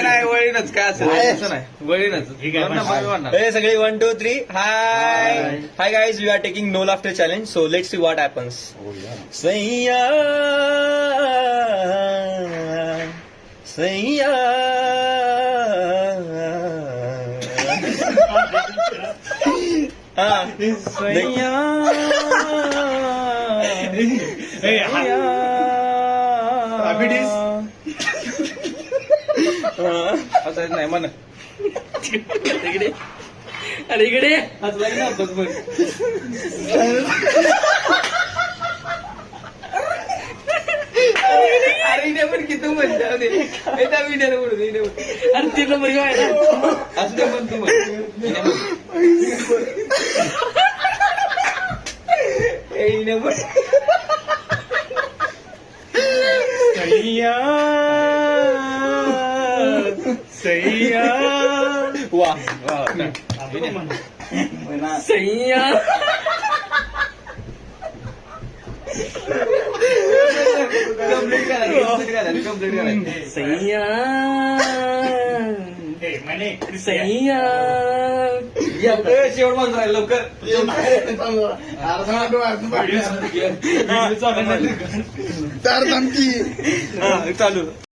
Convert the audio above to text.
नाही वळीनच काय असेल तसं नाही वळीनच हे सगळे 1 2 3 hi hi guys we are taking no laughter challenge so let's see what happens सैया सैया हा सैया असं नाही म्हण इकडे अरे इकडे असं ना बघ बघ अरे इथे पण किती म्हणता त्या विड्याला म्हणून इथे अरे ते नंबर घ्यायला असं ते म्हणतो मग सैया सैया वा सैया कंप्लीट करा सैया सैया शेवट म्हणतो आहे लवकर चालू